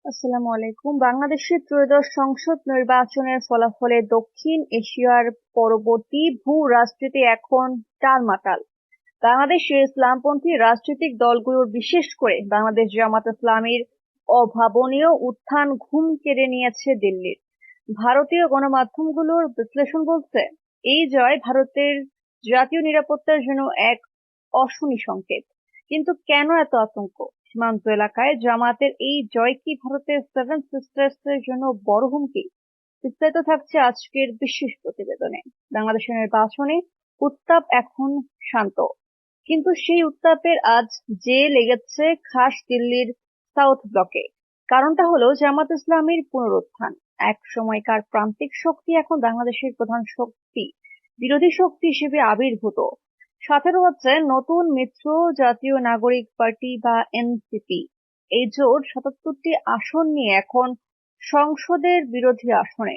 আসসালামু আলাইকুম। বাংলাদেশের ত্রয়োদশ সংসদ নির্বাচনের ফলাফলে দক্ষিণ এশিয়ার পরবর্তী ভূ রাজনীতি এখন টালমাটাল। বাংলাদেশে ইসলামপন্থী রাজনৈতিক দলগুলোর, বিশেষ করে বাংলাদেশ জামাত ইসলামীর অভাবনীয় উত্থান ঘুম কেড়ে নিয়েছে দিল্লির। ভারতীয় গণমাধ্যমগুলোর বিশ্লেষণ বলছে, এই জয় ভারতের জাতীয় নিরাপত্তার জন্য এক অশনি সংকেত। কিন্তু কেন এত আতঙ্ক? সীমান্ত এলাকায় জামাতের এই জয় কি ভারতের সেভেন সিস্টার্স এর জন্য বড় হুমকি? বিস্তারিত থাকছে আজকের বিশেষ প্রতিবেদনে। বাংলাদেশের নির্বাচনে উত্তাপ এখন শান্ত, কিন্তু সেই উত্তাপের আজ যে লেগেছে খাস দিল্লির সাউথ ব্লকে। কারণটা হলো জামাত ইসলামীর পুনরুত্থান। এক সময়কার প্রান্তিক শক্তি এখন বাংলাদেশের প্রধান শক্তি, বিরোধী শক্তি হিসেবে আবির্ভূত। সাথে রয়েছে নতুন মিত্র জাতীয় নাগরিক পার্টি বা এনসিপি। এই জোট ৭৭টি আসন নিয়ে এখন সংসদের বিরোধী আসনে।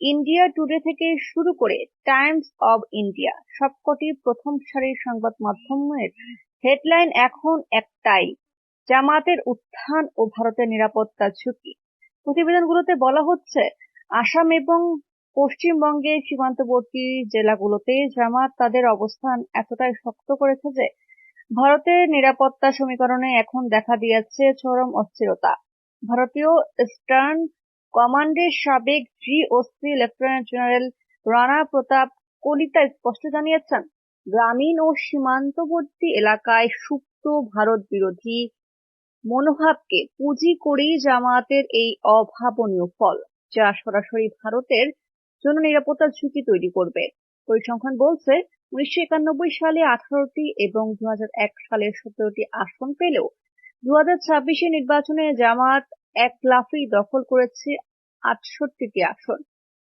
ইন্ডিয়া টুডে থেকে শুরু করে টাইমস অব ইন্ডিয়া সবকটি প্রথম সারির সংবাদ মাধ্যমের হেডলাইন এখন একটাই: জামাতের উত্থান ও ভারতের নিরাপত্তা ঝুঁকি। প্রতিবেদনগুলোতে বলা হচ্ছে, আসাম এবং পশ্চিমবঙ্গের সীমান্তবর্তী জেলাগুলোতে জামাত তাদের অবস্থান এতটাই শক্ত করেছে যে ভারতের নিরাপত্তা সমীকরণে এখন দেখা দিয়েছে চরম অস্থিরতা। ভারতীয় ইস্টার্ন কমান্ডের সাবেক জিওসি লেফটেন্যান্ট জেনারেল রানা প্রতাপ কলিতা স্পষ্ট জানিয়েছেন, গ্রামীণ ও সীমান্তবর্তী এলাকায় সুপ্ত ভারত বিরোধী মনোভাবকে পুঁজি করেই জামায়াতের এই অভাবনীয় ফল, যা সরাসরি ভারতের জন্য নিরাপত্তার ঝুঁকি তৈরি করবে। পরিসংখ্যান বলছে, ১৯৯১ সালে ১৮টি এবং ২০০১ সালে ১৭টি আসন পেলেও ২০২৬ নির্বাচনে জামায়াত এক লাফেই দখল করেছে ৬৮টি আসন।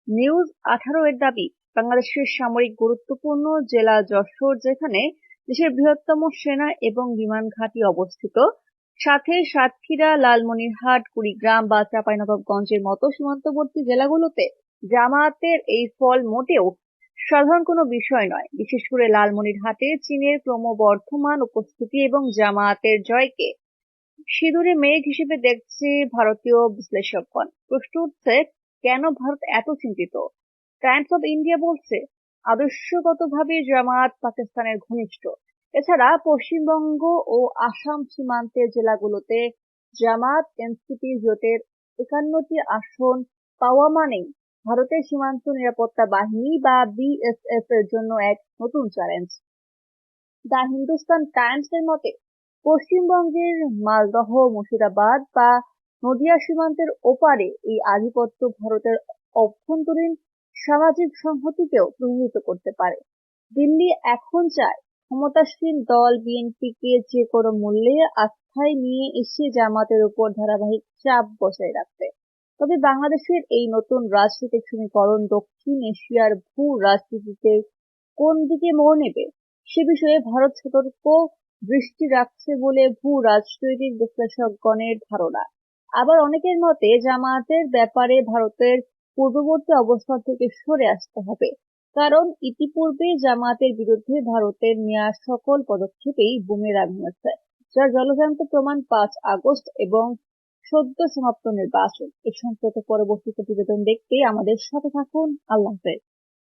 নিউজ ১৮ এর দাবি, বাংলাদেশের সামরিক গুরুত্বপূর্ণ জেলা যশোর, যেখানে দেশের বৃহত্তম সেনা এবং বিমান ঘাঁটি অবস্থিত, সাথে সাতক্ষীরা, লালমনিরহাট, কুড়িগ্রাম বা চাঁপাইনবাবগঞ্জের মতো সীমান্তবর্তী জেলাগুলোতে জামায়াতের এই ফল মোটেও সাধারণ কোনো বিষয় নয়। বিশেষ করে লালমনিরহাটে চীনের ক্রমবর্ধমান উপস্থিতি এবং জামায়াতের জয়কে সিঁদুরে মেঘ হিসেবে দেখছে ভারতীয় বিশ্লেষকগণ। প্রশ্ন উঠছে, কেন ভারত এত চিন্তিত? টাইমস অব ইন্ডিয়া বলছে, আদর্শগতভাবে জামায়াত পাকিস্তানের ঘনিষ্ঠ। এছাড়া পশ্চিমবঙ্গ ও আসাম সীমান্তের জেলাগুলোতে জামায়াত এনসিপি জোটের ৫১টি আসন পাওয়া মানেই ভারতের সীমান্ত নিরাপত্তা বাহিনী বা বিএসএফ এর জন্য এক নতুন চ্যালেঞ্জ। দ্য হিন্দুস্তান টাইমস এর মতে, পশ্চিমবঙ্গের মালদহ, মুর্শিদাবাদ বা নদিয়া সীমান্তের ওপারে এই আধিপত্য ভারতের অভ্যন্তরীণ সামাজিক সংহতিকেও প্রভাবিত করতে পারে। দিল্লি এখন চায় ক্ষমতাসীন দল বিএনপিকে যে কোনো মূল্যে আস্থায় নিয়ে এসে জামাতের উপর ধারাবাহিক চাপ বজায় রাখতে। তবে বাংলাদেশের এই নতুন রাজনৈতিক সমীকরণ দক্ষিণ এশিয়ার ভূ রাজনীতিতে কোন দিকে মোড় নেবে, সে বিষয়ে ভারত সতর্ক দৃষ্টি রাখছে বলে ভূ রাজনৈতিক বিশ্লেষকগণের ধারণা। আবার অনেকের মতে, জামায়াতের ব্যাপারে ভারতের পূর্ববর্তী অবস্থান থেকে সরে আসতে হবে, কারণ ইতিপূর্বে জামায়াতের বিরুদ্ধে ভারতের নেওয়া সকল পদক্ষেপেই বুমেরাং হয়েছে, যার জলজ্যান্ত প্রমাণ ৫ আগস্ট এবং সদ্য সমাপ্ত নির্বাচন। এ সংক্রান্ত পরবর্তী প্রতিবেদন দেখতে আমাদের সাথে থাকুন। আল্লাহ হাফেজ।